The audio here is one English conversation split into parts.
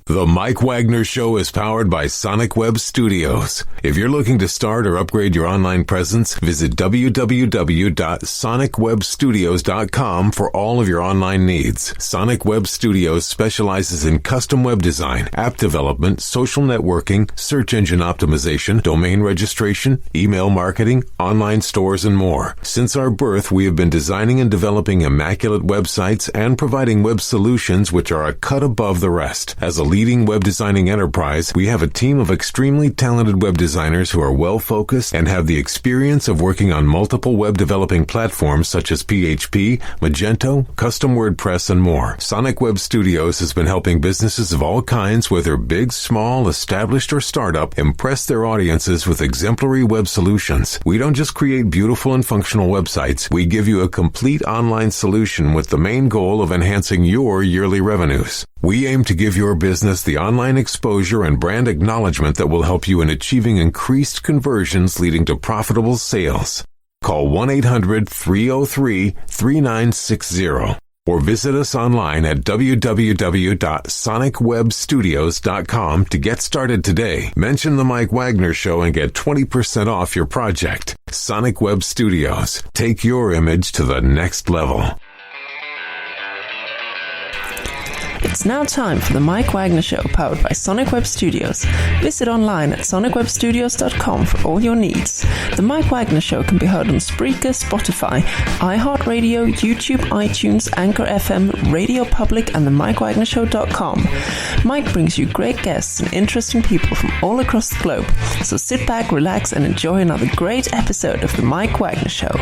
The Mike Wagner Show is powered by Sonic Web Studios. If you're looking to start or upgrade your online presence, visit www.sonicwebstudios.com for all of your online needs. Sonic Web Studios specializes in custom web design, app development, social networking, search engine optimization, domain registration, email marketing, online stores, and more. Since our birth, we have been designing and developing immaculate websites and providing web solutions which are a cut above the rest. As a leading web designing enterprise, we have a team of extremely talented web designers who are well-focused and have the experience of working on multiple web developing platforms such as PHP, Magento, Custom WordPress, and more. Sonic Web Studios has been helping businesses of all kinds, whether big, small, established, or startup, impress their audiences with exemplary web solutions. We don't just create beautiful and functional websites. We give you a complete online solution with the main goal of enhancing your yearly revenues. We aim to give your business the online exposure and brand acknowledgement that will help you in achieving increased conversions leading to profitable sales. Call 1-800-303-3960 or visit us online at www.sonicwebstudios.com to get started today. Mention the Mike Wagner Show and get 20% off your project. Sonic Web Studios. Take your image to the next level. It's now time for the Mike Wagner Show, powered by Sonic Web Studios. Visit online at sonicwebstudios.com for all your needs. The Mike Wagner Show can be heard on Spreaker, Spotify, iHeartRadio, YouTube, iTunes, Anchor FM, Radio Public, and the MikeWagnerShow.com. Mike brings you great guests and interesting people from all across the globe. So sit back, relax, and enjoy another great episode of the Mike Wagner Show.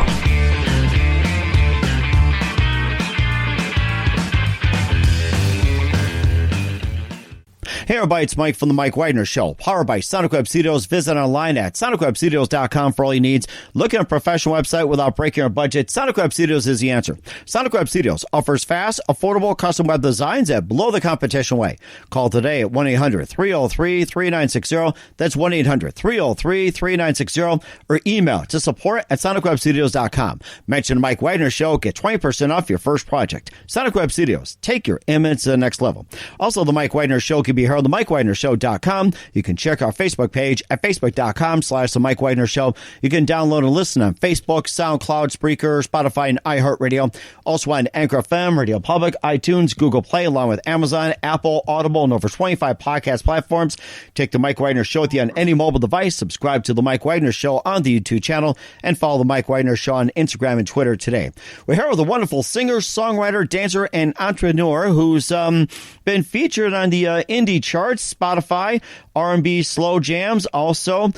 Hey everybody, it's Mike from the Mike Wagner Show, powered by Sonic Web Studios. Visit online at sonicwebstudios.com for all your needs. Looking at a professional website without breaking your budget? Sonic Web Studios is the answer. Sonic Web Studios offers fast, affordable custom web designs at below the competition way. Call today at 1-800-303-3960. That's 1-800-303-3960, or email to support at sonicwebstudios.com. Mention Mike Wagner Show, get 20% off your first project. Sonic Web Studios, take your image to the next level. Also, the Mike Wagner Show can be heard on the MikeWagnerShow.com. You can check our Facebook page at facebook.com/The Mike Wagner Show. You can download and listen on Facebook, SoundCloud, Spreaker, Spotify, and iHeartRadio. Also on Anchor FM, Radio Public, iTunes, Google Play, along with Amazon, Apple, Audible, and over 25 podcast platforms. Take the Mike Wagner Show with you on any mobile device. Subscribe to the Mike Wagner Show on the YouTube channel, and follow the Mike Wagner Show on Instagram and Twitter today. We're here with a wonderful singer, songwriter, dancer, and entrepreneur who's been featured on the indie charts, Spotify, R&B slow jams. Also,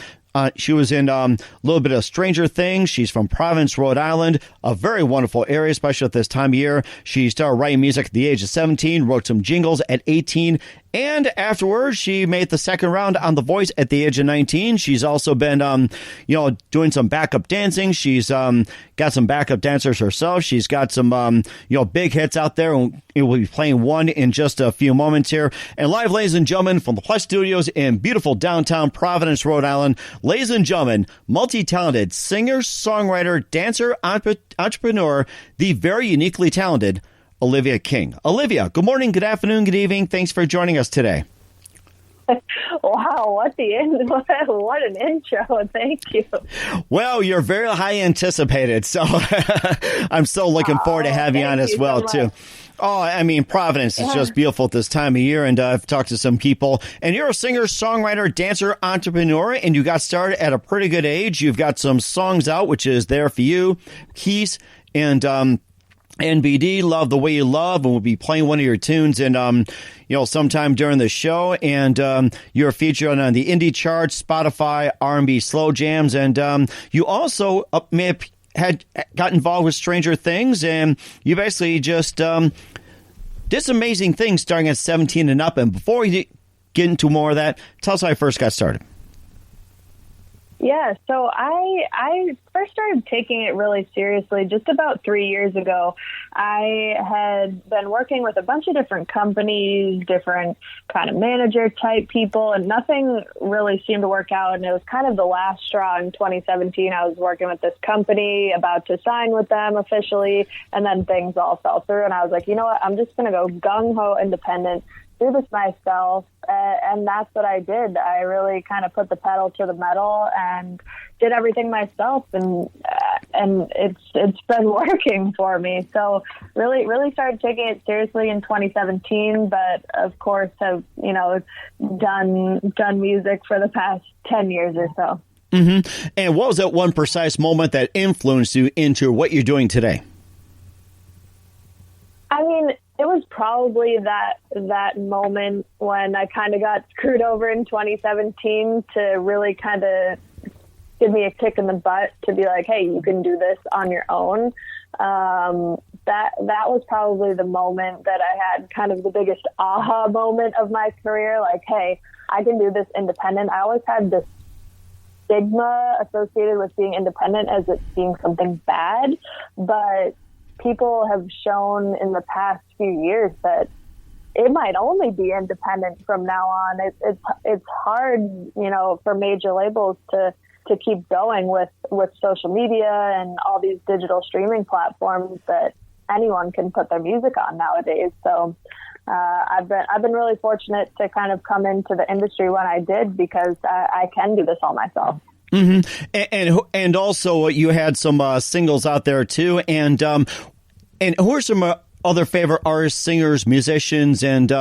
she was in a little bit of Stranger Things. She's from Providence, Rhode Island, a very wonderful area, especially at this time of year. She started writing music at the age of 17, wrote some jingles at 18, and afterwards, she made the second round on The Voice at the age of 19. She's also been, doing some backup dancing. She's got some backup dancers herself. She's got some, big hits out there. And we'll be playing one in just a few moments here. And live, ladies and gentlemen, from the Plus Studios in beautiful downtown Providence, Rhode Island, ladies and gentlemen, multi-talented singer, songwriter, dancer, entrepreneur, the very uniquely talented Olivia King. Olivia, good morning, good afternoon, good evening. Thanks for joining us today. Wow, what an intro. Thank you. Well, you're very high anticipated, so I'm still looking forward to having you on as well, too. Oh, I mean, Providence is just beautiful at this time of year, and I've talked to some people. And you're a singer, songwriter, dancer, entrepreneur, and you got started at a pretty good age. You've got some songs out, which is There For You, Keys, and NBD, Love the Way You Love, and we'll be playing one of your tunes in, sometime during the show. And you're featured on the indie charts, Spotify, R&B slow jams, and you also got involved with Stranger Things, and you basically just did some amazing things starting at 17 and up. And before we get into more of that, tell us how you first got started. Yeah, so I first started taking it really seriously just about 3 years ago. I had been working with a bunch of different companies, different kind of manager type people, and nothing really seemed to work out. And it was kind of the last straw in 2017. I was working with this company, about to sign with them officially, and then things all fell through. And I was like, you know what, I'm just going to go gung-ho independent, do this myself. And that's what I did. I really kind of put the pedal to the metal and did everything myself. And it's been working for me. So really started taking it seriously in 2017, but of course have, done music for the past 10 years or so. Mm-hmm. And what was that one precise moment that influenced you into what you're doing today? I mean, it was probably that moment when I kind of got screwed over in 2017 to really kind of give me a kick in the butt to be like, hey, you can do this on your own. That was probably the moment that I had kind of the biggest aha moment of my career. Like, hey, I can do this independent. I always had this stigma associated with being independent as it being something bad, but people have shown in the past few years that it might only be independent from now on. It's hard, for major labels to keep going with social media and all these digital streaming platforms that anyone can put their music on nowadays. So I've been really fortunate to kind of come into the industry when I did, because I can do this all myself. Mm-hmm. And also you had some singles out there too. And who are some other favorite artists, singers, musicians, and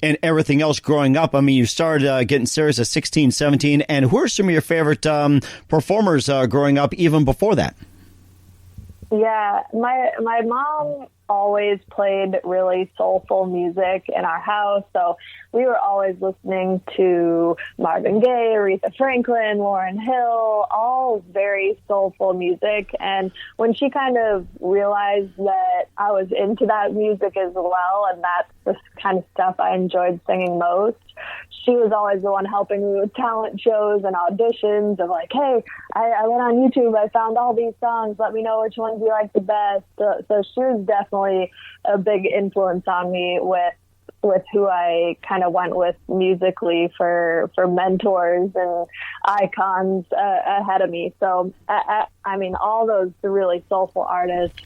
everything else growing up? I mean, you started getting serious at 16, 17. And who are some of your favorite performers growing up even before that? Yeah, my mom always played really soulful music in our house, so we were always listening to Marvin Gaye, Aretha Franklin, Lauryn Hill, all very soulful music. And when she kind of realized that I was into that music as well, and that's the kind of stuff I enjoyed singing most, she was always the one helping me with talent shows and auditions of like, hey, I went on YouTube, I found all these songs, let me know which ones you like the best. So she was definitely a big influence on me with who I kind of went with musically for mentors and icons ahead of me. So, I mean, all those really soulful artists,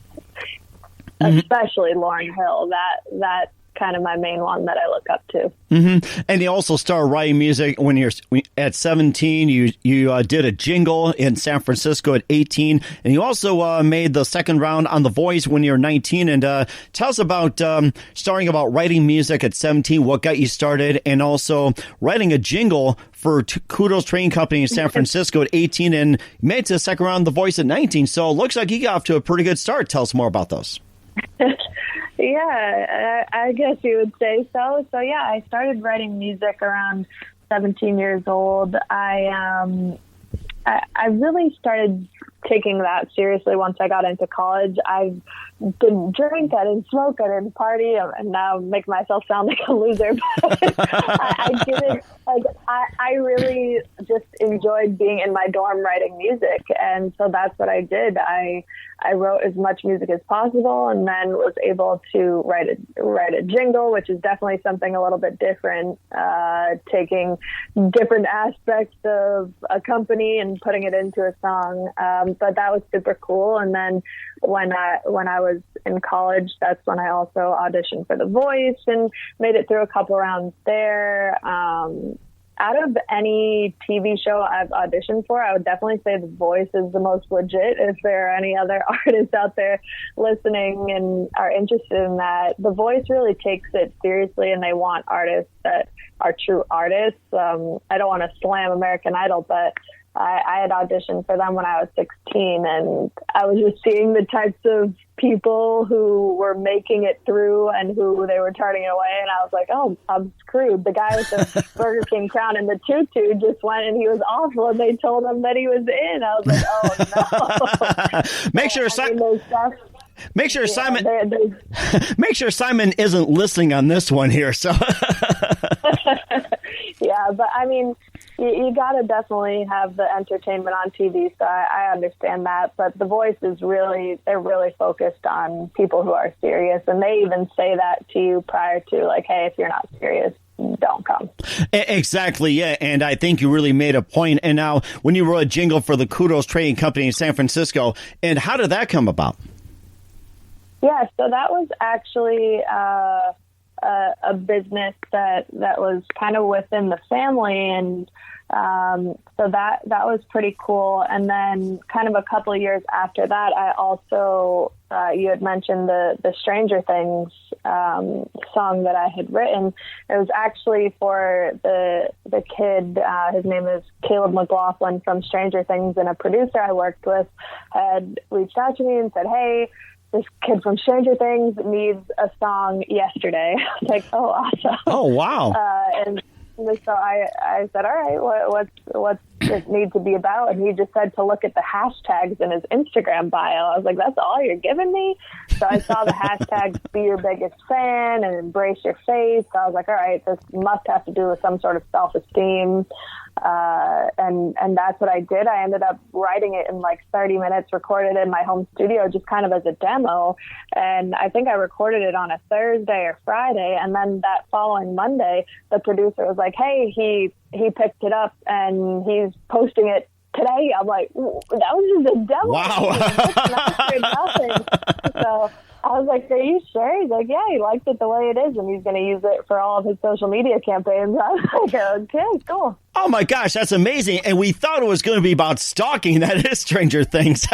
especially Lauryn Hill, that kind of my main one that I look up to. Mm-hmm. And you also started writing music when you're at 17. You did a jingle in San Francisco at 18, and you also made the second round on The Voice when you were 19. And tell us about starting about writing music at 17, what got you started, and also writing a jingle for Kudos Trading Company in San Francisco at 18, and made it to the second round of The Voice at 19. So it looks like you got off to a pretty good start. Tell us more about those. Yeah, I guess you would say so. So yeah, I started writing music around 17 years old. I really started taking that seriously once I got into college. I didn't drink, I didn't smoke, I didn't party, and now make myself sound like a loser. But I didn't. I really just enjoyed being in my dorm writing music, and so that's what I did. I wrote as much music as possible, and then was able to write a jingle, which is definitely something a little bit different, taking different aspects of a company and putting it into a song. But that was super cool. And then when I was in college, that's when I also auditioned for The Voice and made it through a couple rounds there. Out of any TV show I've auditioned for, I would definitely say The Voice is the most legit. If there are any other artists out there listening and are interested in that, The Voice really takes it seriously, and they want artists that are true artists. I don't want to slam American Idol, but I had auditioned for them when I was 16, and I was just seeing the types of people who were making it through and who they were turning away, and I was like, oh, I'm screwed. The guy with the Burger King crown and the tutu just went, and he was awful, and they told him that he was in. I was like, oh, no. Make sure Simon isn't listening on this one here. So yeah, but I mean, you got to definitely have the entertainment on TV, so I understand that. But The Voice is they're really focused on people who are serious, and they even say that to you prior to, like, hey, if you're not serious, don't come. Exactly, yeah, and I think you really made a point. And now, when you wrote a jingle for the Kudos Trading Company in San Francisco, and how did that come about? Yeah, so that was actually a business that was kind of within the family. And so that was pretty cool. And then kind of a couple of years after that, I also, you had mentioned the Stranger Things song that I had written. It was actually for the kid, his name is Caleb McLaughlin from Stranger Things, and a producer I worked with had reached out to me and said, hey, this kid from Stranger Things needs a song yesterday. I was like, oh, awesome. Oh, wow. And so I said, all right, what's it need to be about? And he just said to look at the hashtags in his Instagram bio. I was like, that's all you're giving me? So I saw the hashtags, be your biggest fan and embrace your faith. So I was like, all right, this must have to do with some sort of self-esteem. And that's what I did. I ended up writing it in like 30 minutes, recorded it in my home studio, just kind of as a demo. And I think I recorded it on a Thursday or Friday. And then that following Monday, the producer was like, hey, he picked it up and he's posting it today. I'm like, that was just a demo. Wow. Nothing. So I was like, are you sure? He's like, yeah, he likes it the way it is, and he's going to use it for all of his social media campaigns. I was like, okay, cool. Oh, my gosh, that's amazing. And we thought it was going to be about stalking. That is Stranger Things.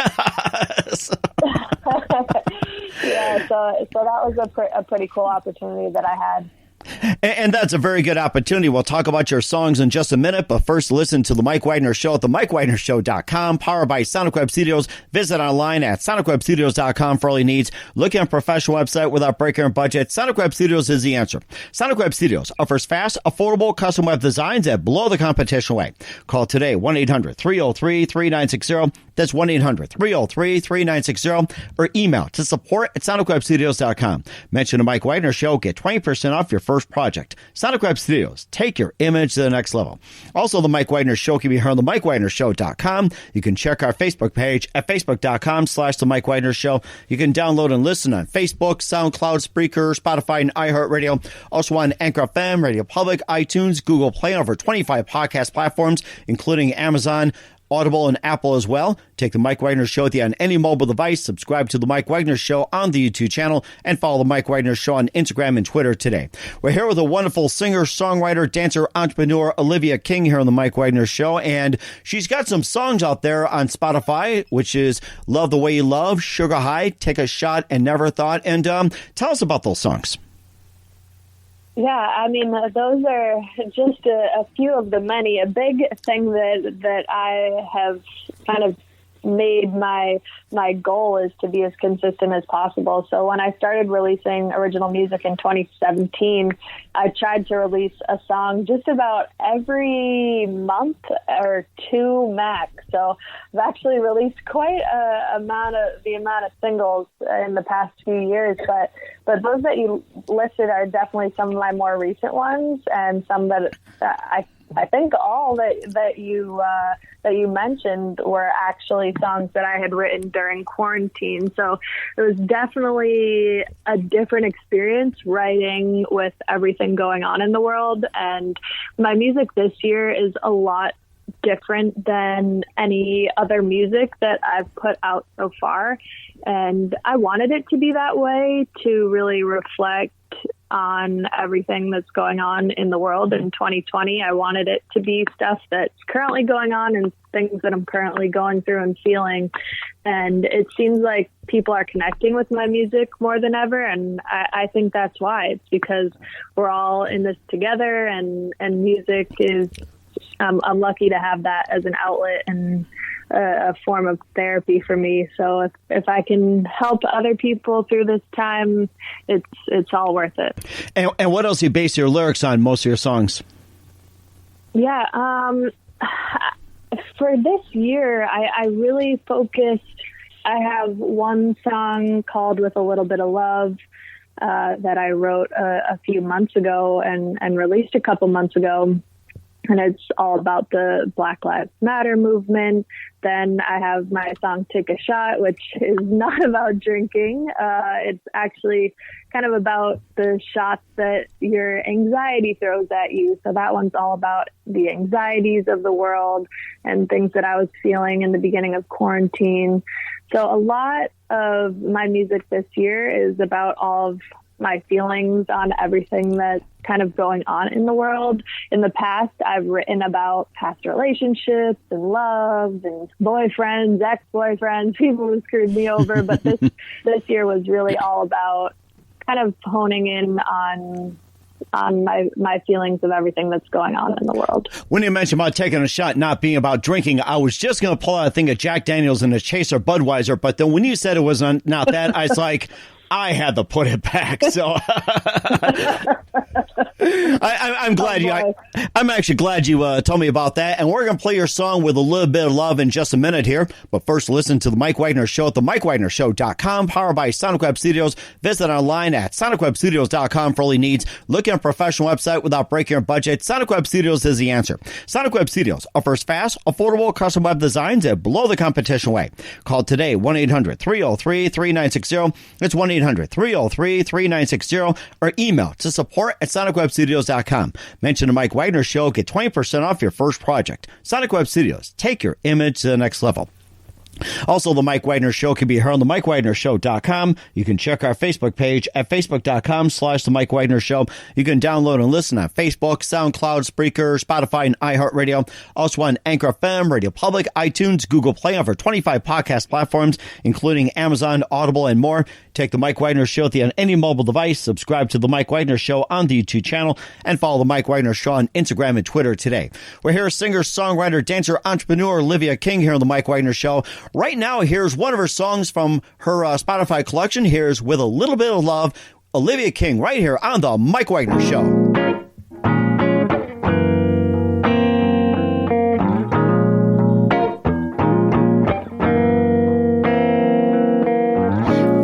Yeah, so that was a pretty cool opportunity that I had. And that's a very good opportunity. We'll talk about your songs in just a minute, but first listen to The Mike Wagner Show at themikewagnershow.com, powered by Sonic Web Studios. Visit online at sonicwebstudios.com for all your needs. Looking at a professional website without breaking your budget? Sonic Web Studios is the answer. Sonic Web Studios offers fast, affordable custom web designs that blow the competition away. Call today, 1-800-303-3960. That's 1-800-303-3960, or email to support@sonicwebstudios.com. Mention The Mike Wagner Show. Get 20% off your first project. Sonic Web Studios. Take your image to the next level. Also, The Mike Wagner Show can be heard on themikewagnershow.com. You can check our Facebook page at facebook.com/The Mike Wagner Show. You can download and listen on Facebook, SoundCloud, Spreaker, Spotify, and iHeartRadio. Also on Anchor FM, Radio Public, iTunes, Google Play, and over 25 podcast platforms, including Amazon, Audible, and Apple as well. Take The Mike Wagner Show with you on any mobile device. Subscribe to The Mike Wagner Show on the YouTube channel, and follow The Mike Wagner Show on Instagram and Twitter today. We're here with a wonderful singer, songwriter, dancer, entrepreneur, Olivia King, here on The Mike Wagner Show. And she's got some songs out there on Spotify, which is Love the Way You Love, Sugar High, Take a Shot, and Never Thought. And tell us about those songs. Yeah, I mean, those are just a few of the many. A big thing that I have kind of made my goal is to be as consistent as possible. So when I started releasing original music in 2017, I tried to release a song just about every month or two max. So I've actually released quite the amount of singles in the past few years, but those that you listed are definitely some of my more recent ones, and some that I think all that you mentioned were actually songs that I had written during quarantine. So it was definitely a different experience writing with everything going on in the world. And my music this year is a lot different than any other music that I've put out so far. And I wanted it to be that way, to really reflect on everything that's going on in the world in 2020. I wanted it to be stuff that's currently going on and things that I'm currently going through and feeling. And it seems like people are connecting with my music more than ever. And I think that's why. It's because we're all in this together, and music is, I'm lucky to have that as an outlet and a form of therapy for me. So if I can help other people through this time, it's all worth it. And what else do you base your lyrics on, most of your songs? Yeah. For this year, I really focused. I have one song called With a Little Bit of Love that I wrote a few months ago and released a couple months ago. And it's all about the Black Lives Matter movement. Then I have my song Take a Shot, which is not about drinking. It's actually kind of about the shots that your anxiety throws at you. So that one's all about the anxieties of the world and things that I was feeling in the beginning of quarantine. So a lot of my music this year is about all of my feelings on everything that's kind of going on in the world. In the past, I've written about past relationships and love and boyfriends, ex-boyfriends, people who screwed me over. But this year was really all about kind of honing in on my feelings of everything that's going on in the world. When you mentioned about taking a shot not being about drinking, I was just going to pull out a thing of Jack Daniels and a chaser Budweiser, but then when you said it was not that, I was like, I had to put it back. So I'm glad I'm actually glad you told me about that. And we're going to play your song with a little bit of love in just a minute here. But first, listen to the Mike Wagner Show at the MikeWagnerShow.com, powered by Sonic Web Studios. Visit online at SonicWebStudios.com for all your needs. Look at a professional website without breaking your budget. Sonic Web Studios is the answer. Sonic Web Studios offers fast, affordable custom web designs at below the competition way. Call today, 1-800-303-3960. It's 1-800-303-3960, or email to support@SonicWebStudios.com. Mention the Mike Wagner Show. Get 20% off your first project. Sonic Web Studios. Take your image to the next level. Also, the Mike Wagner Show can be heard on the MikeWagnerShow.com. You can check our Facebook page at Facebook.com/The Mike Wagner Show. You can download and listen on Facebook, SoundCloud, Spreaker, Spotify, and iHeartRadio. Also on Anchor FM, Radio Public, iTunes, Google Play, over 25 podcast platforms, including Amazon, Audible, and more. Take the Mike Wagner Show on any mobile device. Subscribe to the Mike Wagner Show on the YouTube channel, and follow the Mike Wagner Show on Instagram and Twitter today. We're here, singer, songwriter, dancer, entrepreneur Olivia King here on the Mike Wagner Show. Right now, here's one of her songs from her Spotify collection. Here's With a Little Bit of Love, Olivia King, right here on the Mike Wagner Show.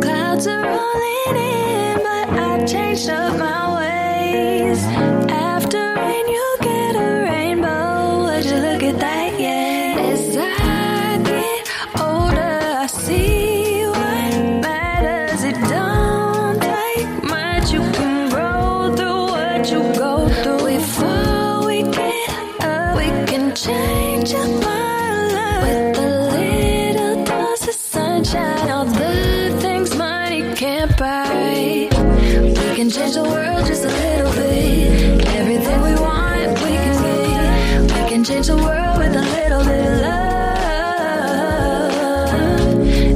Clouds are rolling in, but I changed up my ways. After rain, you get a rainbow. Would you look at that? Yeah. As I get older, I see what matters. It don't take much. You can grow through what you go through. Before we get up, we can change up our life with a little dose of sunshine. All the things money can't buy. We can change the world just a little bit. Everything we want, we can get. We can change the world with a little bit of love.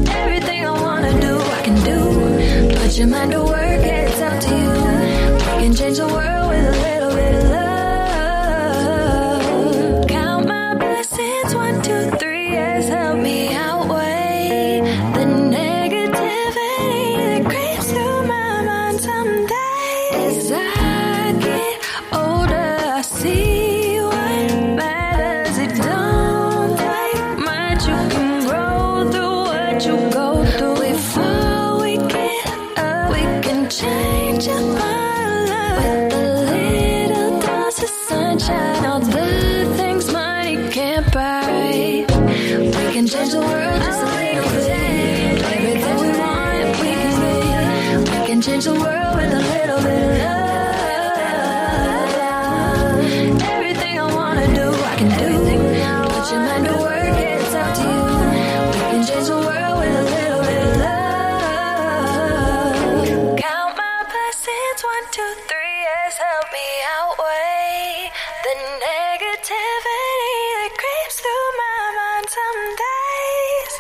Everything I wanna do, I can do. Put your mind to work, yeah, it's up to you. We can change the world with a little bit of love. Count my blessings, 1, 2, 3, yes, help me outweigh the negativity that creeps through my mind some days. As I get older, I see what matters. It don't take much. You can grow through what you go through. Before we get up, we can change up our life with a little dose of sunshine. All the things money can't buy. We can change the world just a little bit. Everything we want, we can get. We can change the world with a little bit of love. Everything I wanna do, I can do. Put your mind to work, yeah, it's up to you. We can change the world with a little bit of love. Count my blessings, 1, 2, 3, yes, help me outweigh the negativity that creeps through my mind some days.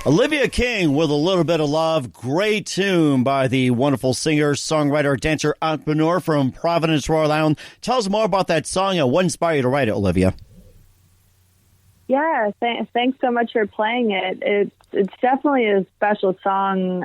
Olivia King with a little bit of love. Great tune by the wonderful singer, songwriter, dancer, entrepreneur from Providence, Rhode Island. Tell us more about that song and what inspired you to write it, Olivia. Yeah, thanks so much for playing it. It's definitely a special song.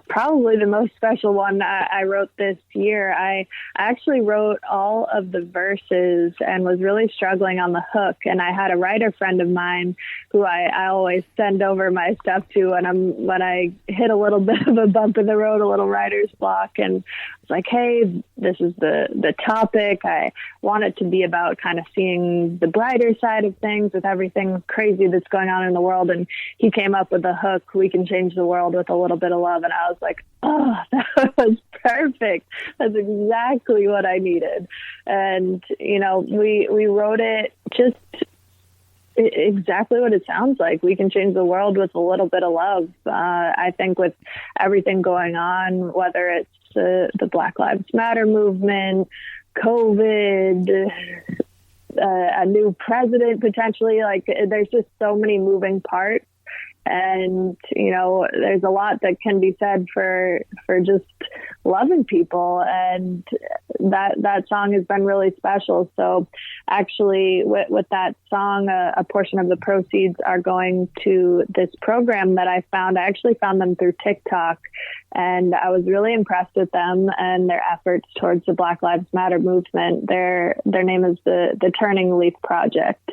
Probably the most special one I wrote this year. I actually wrote all of the verses and was really struggling on the hook. And I had a writer friend of mine who I always send over my stuff to when I hit a little bit of a bump in the road, a little writer's block. And it's like, hey, this is the topic. I want it to be about kind of seeing the brighter side of things with everything crazy that's going on in the world. And he came up with the hook, we can change the world with a little bit of love. And I was like, oh, that was perfect. That's exactly what I needed. And, we wrote it just exactly what it sounds like. We can change the world with a little bit of love. I think with everything going on, whether it's the Black Lives Matter movement, COVID, a new president potentially, like there's just so many moving parts. And, there's a lot that can be said for just loving people. And that song has been really special. So actually with that song, a portion of the proceeds are going to this program that I found. I actually found them through TikTok, and I was really impressed with them and their efforts towards the Black Lives Matter movement. Their name is the Turning Leaf Project.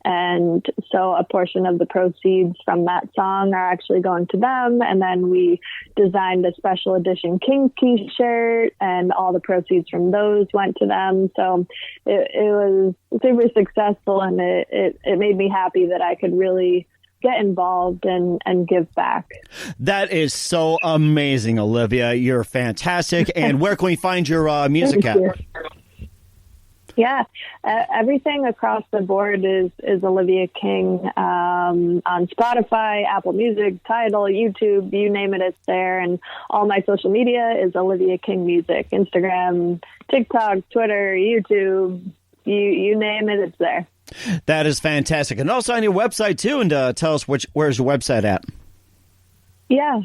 And so a portion of the proceeds from that song are actually going to them. And then we designed a special edition King t-shirt, and all the proceeds from those went to them. So it was super successful, and it made me happy that I could really get involved and give back. That is so amazing, Olivia. You're fantastic. And where can we find your music at? Yeah, everything across the board is Olivia King, on Spotify, Apple Music, Tidal, YouTube, you name it, it's there. And all my social media is Olivia King Music, Instagram, TikTok, Twitter, YouTube, you name it, it's there. That is fantastic. And also on your website too, and tell us where's your website at? Yeah,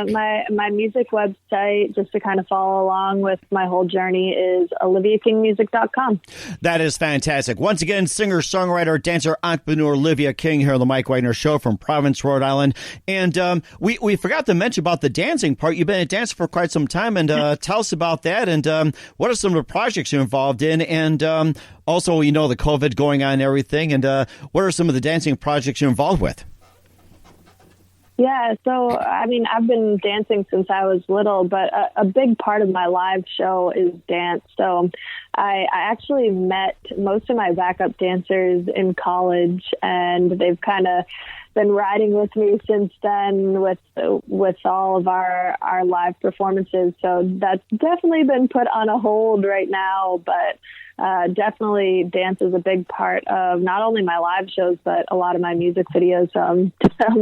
my music website, just to kind of follow along with my whole journey, is oliviakingmusic.com. That is fantastic. Once again, singer, songwriter, dancer, entrepreneur Olivia King here on the Mike Wagner Show from Providence, Rhode Island. And we forgot to mention about the dancing part. You've been a dancer for quite some time, and tell us about that. And what are some of the projects you're involved in? And also, the COVID going on and everything. And what are some of the dancing projects you're involved with? Yeah, so, I've been dancing since I was little, but a big part of my live show is dance. So I actually met most of my backup dancers in college, and they've kind of been riding with me since then with all of our live performances. So that's definitely been put on a hold right now, but definitely dance is a big part of not only my live shows, but a lot of my music videos. So I'm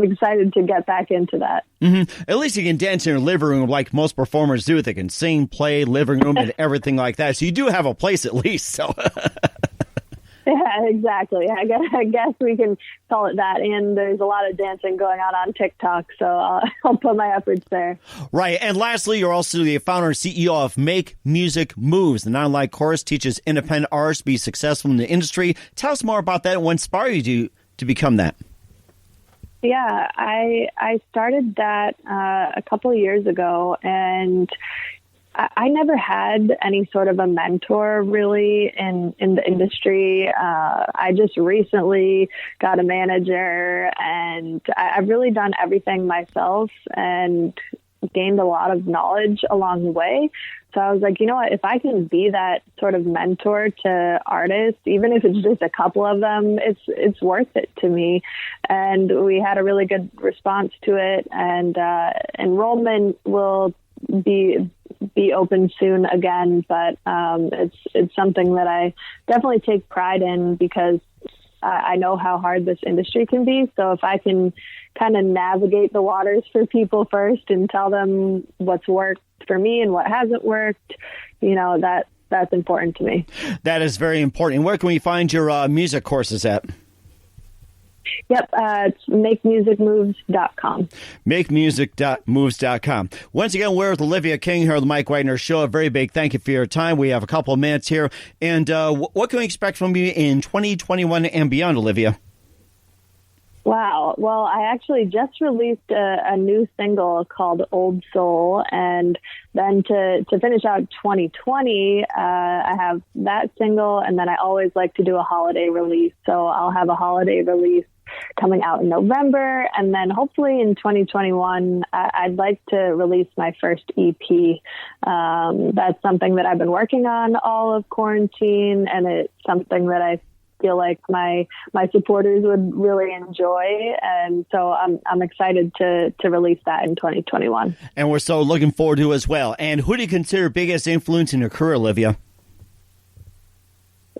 excited to get back into that. Mm-hmm. At least you can dance in your living room like most performers do. They can sing, play, living room, and everything like that. So you do have a place at least. So. Yeah, exactly. I guess we can call it that. And there's a lot of dancing going on TikTok, so I'll put my efforts there. Right. And lastly, you're also the founder and CEO of Make Music Moves. The online course teaches independent artists to be successful in the industry. Tell us more about that and what inspired you to become that. Yeah, I started that a couple of years ago, and I never had any sort of a mentor really in the industry. I just recently got a manager, and I've really done everything myself and gained a lot of knowledge along the way. So I was like, you know what, if I can be that sort of mentor to artists, even if it's just a couple of them, it's worth it to me. And we had a really good response to it, and enrollment will be open soon again, but it's something that I definitely take pride in because I know how hard this industry can be. So if I can kind of navigate the waters for people first and tell them what's worked for me and what hasn't worked, that's important to me. That is very important. Where can we find your music courses at? Yep, it's makemusicmoves.com. Makemusic.moves.com. Once again, we're with Olivia King here on the Mike Wagner Show. A very big thank you for your time. We have a couple of minutes here. And what can we expect from you in 2021 and beyond, Olivia? Wow. Well, I actually just released a new single called Old Soul. And then to finish out 2020, I have that single. And then I always like to do a holiday release. So I'll have a holiday release coming out in November. And then hopefully in 2021, I'd like to release my first EP. That's something that I've been working on all of quarantine. And it's something that I feel like my supporters would really enjoy, and so I'm excited to release that in 2021. And we're so looking forward to it as well. And who do you consider biggest influence in your career, Olivia?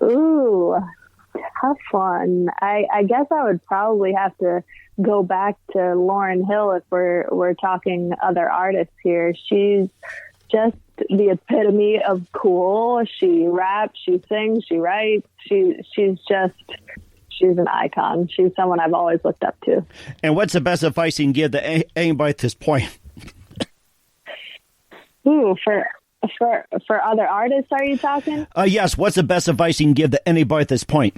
Ooh, tough one. I guess I would probably have to go back to Lauryn Hill if we're talking other artists here. She's just the epitome of cool. She raps, she sings, she writes. She's an icon. She's someone I've always looked up to. And what's the best advice you can give to anybody at this point? Ooh, for other artists, are you talking? Yes. What's the best advice you can give to anybody at this point?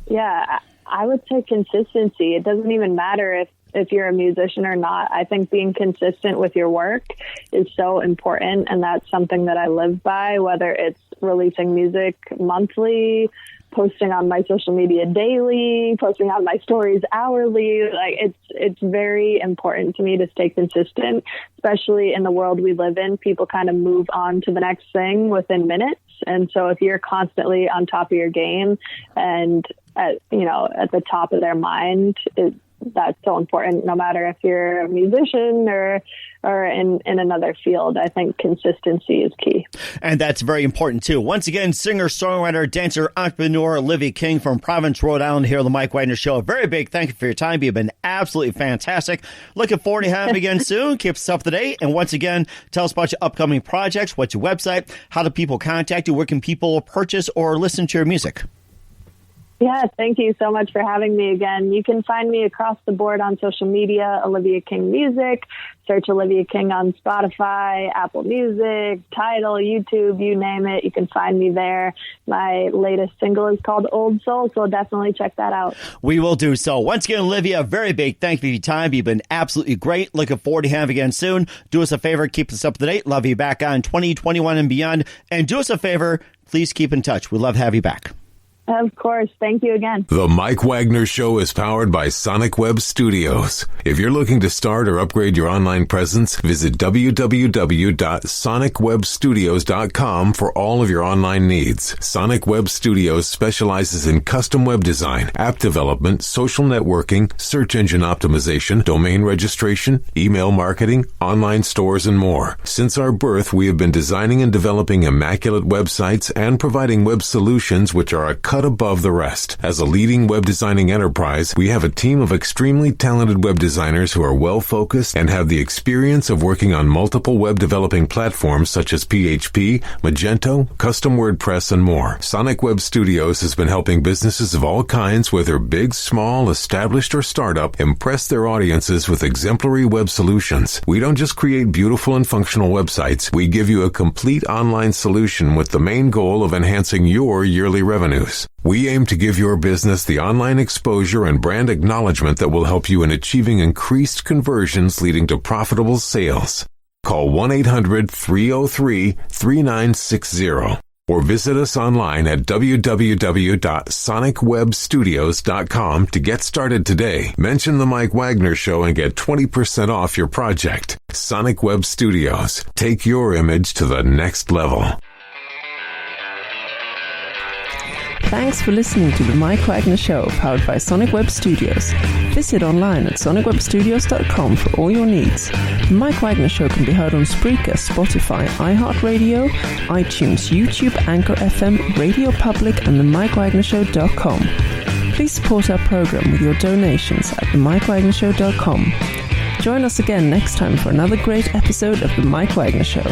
Yeah, I would say consistency. It doesn't even matter if you're a musician or not. I think being consistent with your work is so important, and that's something that I live by, whether it's releasing music monthly, posting on my social media daily, posting on my stories hourly. Like it's very important to me to stay consistent, especially in the world we live in. People kind of move on to the next thing within minutes. And so if you're constantly on top of your game and at the top of their mind, that's so important, no matter if you're a musician or in another field. I think consistency is key. And that's very important, too. Once again, singer, songwriter, dancer, entrepreneur, Olivia King from Providence, Rhode Island, here on the Mike Wagner Show. A very big thank you for your time. You've been absolutely fantastic. Looking forward to having you again soon. Keep us up to date. And once again, tell us about your upcoming projects. What's your website? How do people contact you? Where can people purchase or listen to your music? Yeah, thank you so much for having me again. You can find me across the board on social media, Olivia King Music. Search Olivia King on Spotify, Apple Music, Tidal, YouTube, you name it. You can find me there. My latest single is called Old Soul, so definitely check that out. We will do so. Once again, Olivia, a very big thank you for your time. You've been absolutely great. Looking forward to having you again soon. Do us a favor, keep us up to date. Love you back on 2021 and beyond. And do us a favor, please keep in touch. We'd love to have you back. Of course. Thank you again. The Mike Wagner Show is powered by Sonic Web Studios. If you're looking to start or upgrade your online presence, visit www.sonicwebstudios.com for all of your online needs. Sonic Web Studios specializes in custom web design, app development, social networking, search engine optimization, domain registration, email marketing, online stores, and more. Since our birth, we have been designing and developing immaculate websites and providing web solutions which are a cut above the rest. As a leading web designing enterprise, we have a team of extremely talented web designers who are well-focused and have the experience of working on multiple web developing platforms such as PHP, Magento, custom WordPress, and more. Sonic Web Studios has been helping businesses of all kinds, whether big, small, established, or startup, impress their audiences with exemplary web solutions. We don't just create beautiful and functional websites. We give you a complete online solution with the main goal of enhancing your yearly revenues. We aim to give your business the online exposure and brand acknowledgement that will help you in achieving increased conversions leading to profitable sales. Call 1-800-303-3960 or visit us online at www.sonicwebstudios.com to get started today. Mention the Mike Wagner Show and get 20% off your project. Sonic Web Studios. Take your image to the next level. Thanks for listening to The Mike Wagner Show, powered by Sonic Web Studios. Visit online at sonicwebstudios.com for all your needs. The Mike Wagner Show can be heard on Spreaker, Spotify, iHeartRadio, iTunes, YouTube, Anchor FM, Radio Public, and themikewagnershow.com. Please support our program with your donations at themikewagnershow.com. Join us again next time for another great episode of The Mike Wagner Show.